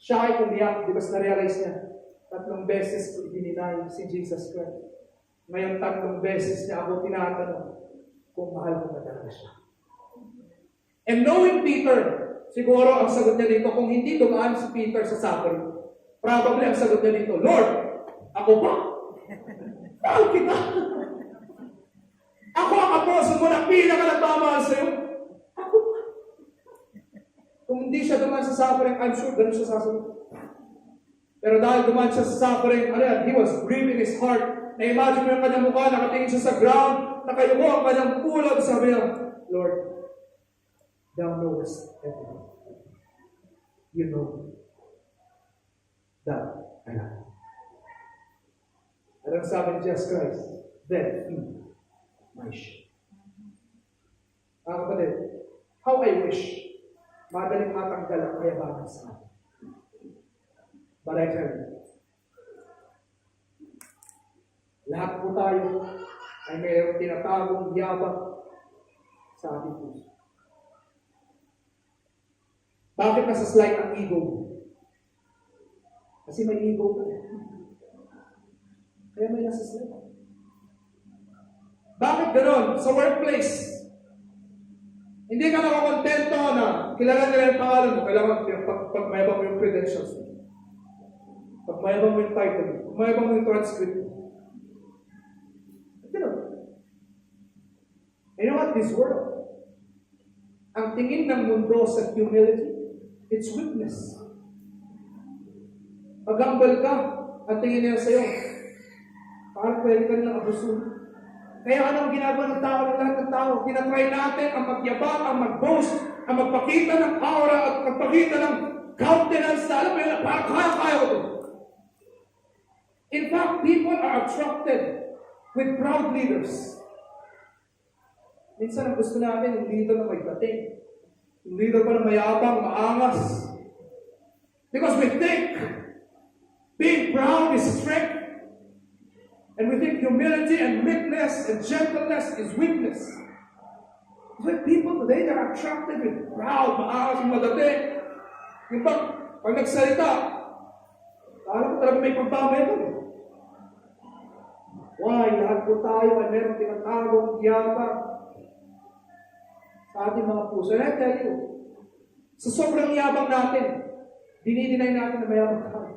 Speaker 1: Siya ay umiyak because na-realize niya, 3 beses ko dininay si Jesus Christ. Ngayon 3 beses niya ako tinatanong kung mahal ko ba talaga siya. And knowing Peter, siguro ang sagot niya dito, kung hindi dumaan si Peter sa suffering, probably ang sagot niya dito, Lord, ako ba? Mahal kita. Ako ang apostol mo na pinaka-nagmamahal sa'yo. Ako ba? Kung hindi siya dumaan sa suffering, I'm sure ganun siya sasagot. Pero dahil dumaan siya sa suffering, he was grieving his heart. Na-imagine mo yung kanyang mukha, nakatingin siya sa ground, nakayuko ang kanyang pulot, sabi niya, Lord, thou knowest everything. You know that I love you. At ang sabi ni Jesus Christ, then feed my sheep. Mga kapatid, how I wish madaling matanggal ang kayabangan sa atin. But I tell you, lahat po tayo ay mayroong tinatagong yabang sa ating puso. Bakit nasa slide ang ego? Kasi may ego ka. Kaya may nasa slide. Bakit ganon? Sa workplace, hindi ka nakakontento na kilala nila yung pangalan mo. Kailangan pag mayabang mo yung credentials mo. Pag mayabang mo yung title mo. Pag mayabang mo yung transcript mo. Ganon. You know what? This world, ang tingin ng mundo sa humility, it's weakness. Pag humble ka, ang tingin niya sa'yo, parang pwede ka nilang abusun. Kaya anong ginagawa ng tao, ng lahat ng tao? Tinatry natin ang magyabang, ang mag-boast, ang magpakita ng aura at magpakita ng countenance na alam mo yun, parang kaya ko ito. In fact, people are attracted with proud leaders. Minsan ang gusto natin, yung leader na may dating. Yung leader pa na mayabang, maangas. Because we think being proud is strength. And we think humility and meekness and gentleness is weakness. But people today, they're attracted with proud, maangas, madating. Yung pag nagsalita, alam ko talaga may pagpamay ito. Why? Lahat po tayo ay meron tinatagong yabang sa ating mga puso. And I tell you, sa sobrang yabang natin, dinidinay natin na mayabang tayo.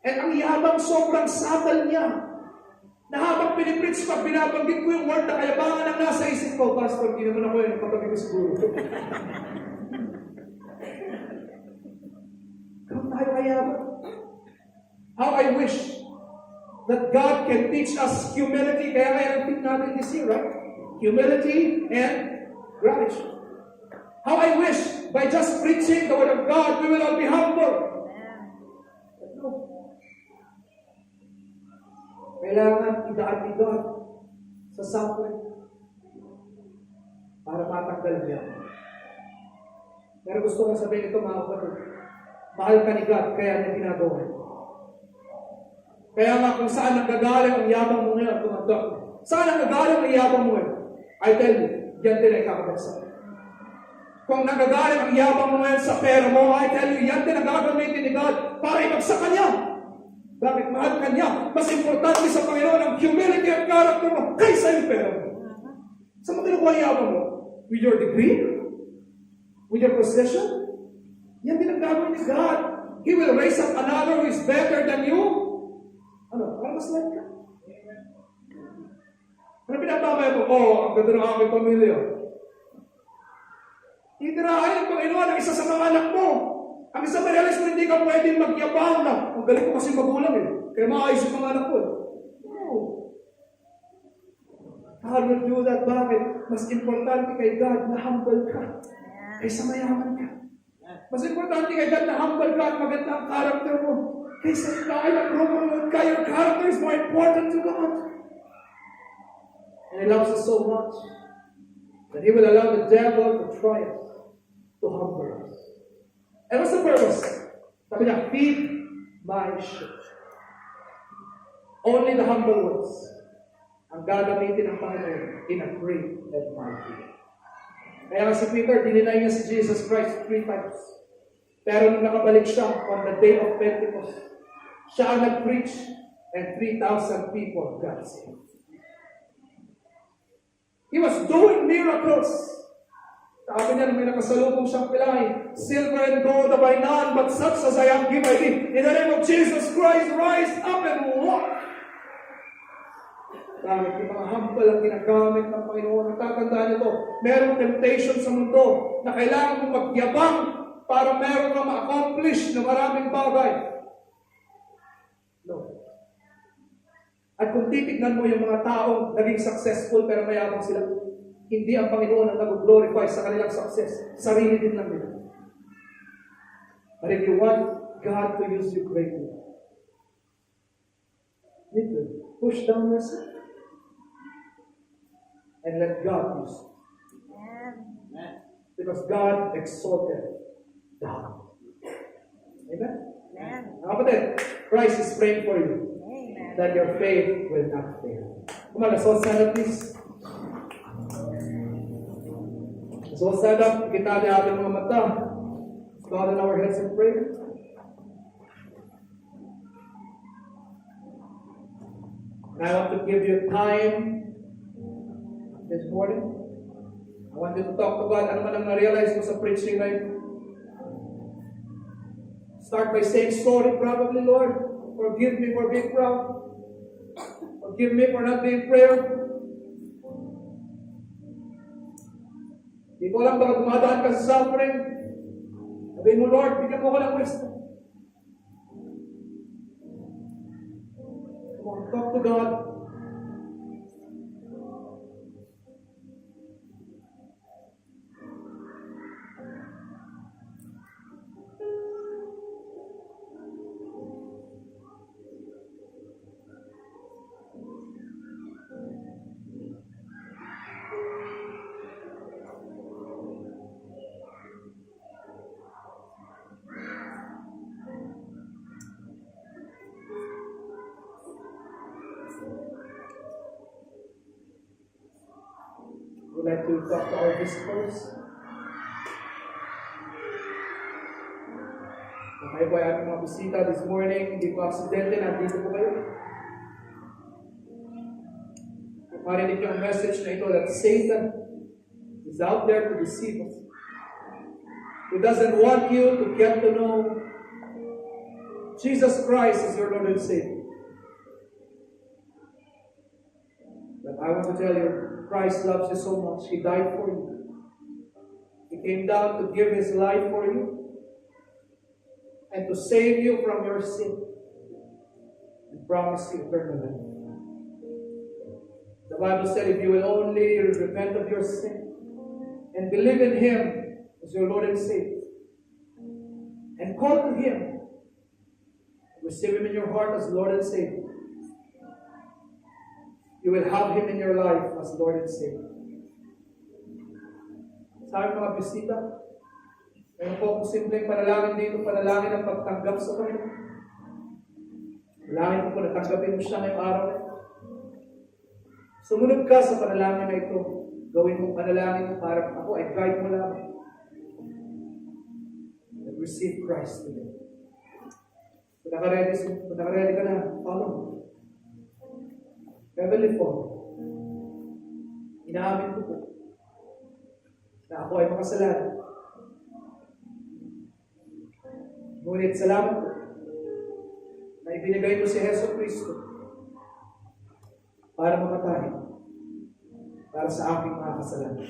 Speaker 1: And ang yabang sobrang subtle niya. Na habang pinipreach pa, binabanggit ko yung word na kayabangan ang nasa isip ko. Pastor, hindi naman ako yun. Patabi ko siguro. Kung tayo kayabang. How I wish that God can teach us humility. Kaya repeat natin this year, right? Humility and gratitude. How I wish by just preaching the word of God, we will all be humble. But no. Kailangan idaan ni God sa suffering para matanggal niya. Pero gusto kong sabihin ito, mga kapatid. Mahal ka ni God, kaya niya ginagawa. Kaya nga kung saan nanggagaling ang yabang mo ngayon, tumanggap. Saan nanggagaling ang yabang mo ngayon? I tell you, yan din ay kakabagsak. Kung nanggagaling ang yabang mo ngayon sa pera mo, I tell you, yan din ang gagamitin ni God para ibagsak ka niya. Bakit mahal ka niya? Mas importante sa Panginoon ang humility at character mo kaysa yung pera mo. Saan mo kinukuha ang yabang mo? With your degree? With your possession? Yan din ang gagawin ni God. He will raise up another who is better than you. Ano? Para mas like ka. Ano pinapamaya mo? Ang ganda ng aking pamilya. Itirahin ng Panginoon ang isa sa mga anak mo. Ang isa ma-realize mo, hindi ka pwedeng magyabang na. Ang galing ko kasi magulang eh. Kaya maayos yung mga anak ko eh. No. God will do that. Bakit? Mas importante kay God na humble ka. Kaysa mayaman ka. Mas importante kay God na humble ka at maganda ang character mo. Kaysa kahit ang promote ka, your character is more important to God. And He loves us so much that He will allow the devil to try us, to humble us. And what's the purpose? Sabi niya, feed my sheep. Only the humble ones ang gagamitin ng Panginoon in a great and mighty way. Kaya nga si Peter, dininay niya si Jesus Christ 3 times. Pero nung nakabalik siya on the day of Pentecost, siya ang nag-preach and 3,000 people got saved. He was doing miracles. Sabi niya, may nakasalubong siyang pilay. Silver and gold have I none, but such as I have give I thee. In the name of Jesus Christ, rise up and walk. Dahil yung mga humble ang ginagamit ng Panginoon. Natatandaan ito, merong temptation sa mundo na kailangan mong magyabang para meron kang ma-accomplish na maraming bagay. No. At kung titignan mo yung mga taong naging successful pero mayabang sila, hindi ang Panginoon ang nag-glorify sa kanilang success. Sarili din lang nila. But if you want God to use you greatly, you need to push down yourself and let God use you. Because God exalted the humble. Amen? Mga kapatid, Christ is praying for you that your faith will not fail. Come on, let's all stand up, please. So stand up, kita niya ating mga mata. Bow down our heads in prayer. And I want to give you time this morning. I want you to talk to God. Ano man ang na-realize mo sa preaching night? Start by saying sorry probably, Lord. Forgive me for being proud. Forgive me for not being prayer. Hindi ko alam baka dumadaan ka sa suffering. Sabihin mo, Lord, bigyan mo ko ng wisdom. Come on, talk to God. We'd like to talk to our visitors. Kung kayo po ay ating mga bisita this morning, hindi po aksidente, nandito po kayo. Kung marinig yung message na ito that Satan is out there to deceive us. He doesn't want you to get to know Jesus Christ is your Lord and Savior. But I want to tell you, Christ loves you so much. He died for you. He came down to give His life for you and to save you from your sin and promise you eternal life. The Bible said if you will only repent of your sin and believe in Him as your Lord and Savior and call to Him, receive Him in your heart as Lord and Savior, you will have Him in your life as Lord and Savior. Sa aming mga bisita, mayroon po akong simpleng panalangin dito, panalangin ng pagtanggap sa Panginoon. Panalangin ko na tanggapin mo siya ngayong araw na ito. Sumunod ka sa panalangin na ito. Gawin mong panalangin mo para ako ay guide mo lang. And receive Christ today. Kung naka-ready ka na, follow me. Heavenly Father, inaamin ko po na ako ay makasalanan. Ngunit salamat po na ibinigay mo si Hesus Kristo para mamatay para sa aking mga kasalanan.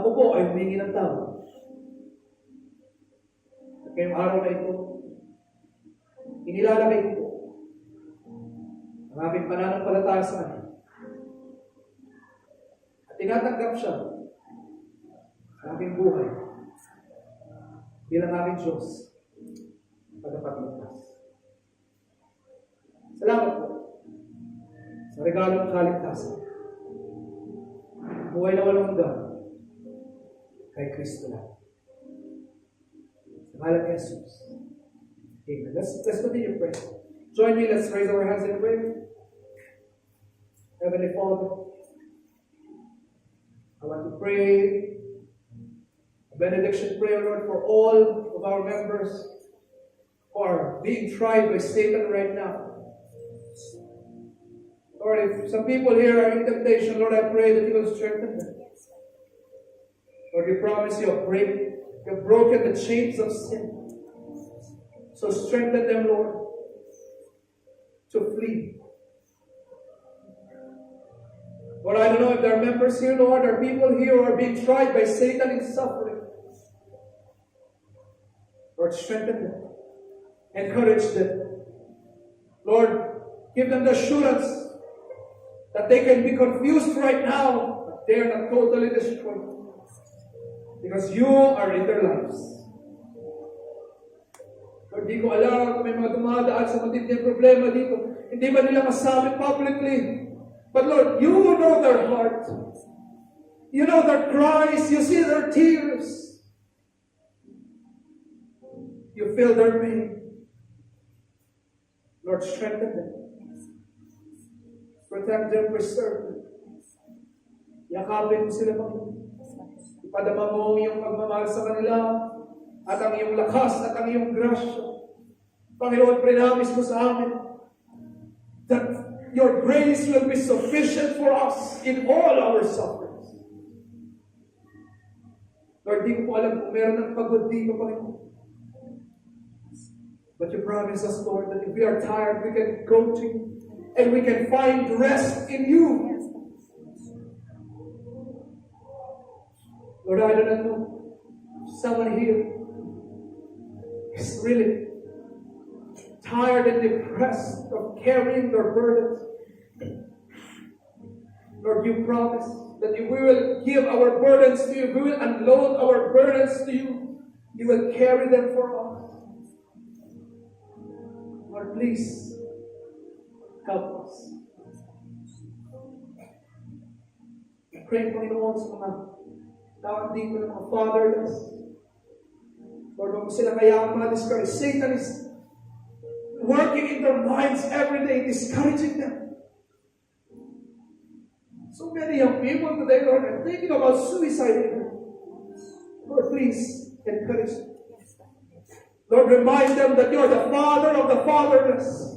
Speaker 1: Ako po ay humingi ng tawad. At ngayong araw na ito, inilalagay ko po ang aming pananampalataya sa Kanya. At tinatanggap siya sa aming buhay bilang aming Diyos pagkapagligtas. Salamat po sa regalo ng kaligtasan. Buhay na walang hanggan kay Kristo lang. Sa ngalan ni Jesus. Amen. Let's continue praying. Join me, let's raise our hands and pray. Heavenly Father, I want to pray a benediction prayer, Lord, for all of our members who are being tried by Satan right now. Lord, if some people here are in temptation, Lord, I pray that you will strengthen them. Lord, you promise you have broken the chains of sin. So strengthen them, Lord, to flee. Lord, I don't know if there are members here, Lord, or people here who are being tried by Satan in suffering. Lord, strengthen them. Encourage them. Lord, give them the assurance that they can be confused right now, but they are not totally destroyed. Because you are in their lives. Lord, di ko alam kung may mga dumadaan sa matinding problema dito. Hindi ba nila masabi publicly? But Lord, you know their heart. You know their cries. You see their tears. You feel their pain. Lord, strengthen them. Protect them, preserve them. Yakapin mo sila, Panginoon. Ipadama mo ang iyong pagmamahal sa kanila at ang iyong lakas at ang iyong grasya. Panginoon, prinamis mo sa amin that your grace will be sufficient for us in all our sufferings. Lord, di ko po alam kung meron ng pagod dito, Panginoon. But you promise us, Lord, that if we are tired, we can go to you and we can find rest in you. Lord, I do not know. Someone here is really tired and depressed of carrying their burdens. Lord, you promise that if we will give our burdens to you, we will unload our burdens to you, you will carry them for us. Lord, please help us. Pray, Panginoon, sa mga tawag dito ng mga fatherless. Lord, huwag sila kaya ma-discourage. Satan is working in their minds every day, discouraging them. So many young people today, Lord, are thinking about suicide. Lord, please encourage them. Lord, remind them that you are the Father of the fatherless,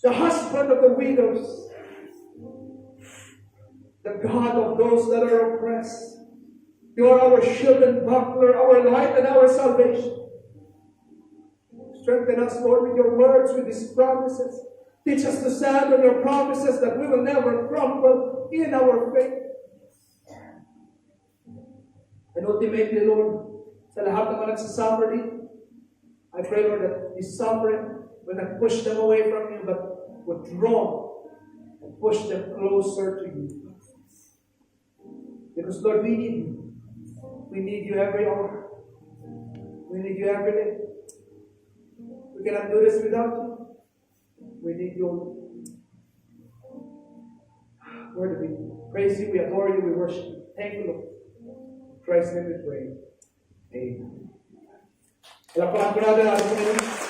Speaker 1: the husband of the widows, the God of those that are oppressed. You are our shield and buckler, our light and our salvation. Strengthen us, Lord, with your words, with these promises. Teach us to stand on your promises that we will never crumble in our faith. And ultimately, Lord, sa lahat ng mga nagsasuffer dito, I pray, Lord, that this suffering will not push them away from you, but will draw and push them closer to you. Because, Lord, we need you. We need you every hour. We need you every day. We cannot do this without you. We need you. Lord, we praise you, we adore you, we worship you. Thank you, Lord. In Christ's name we pray. Amen. Palakpakan po natin ang ating Panginoon.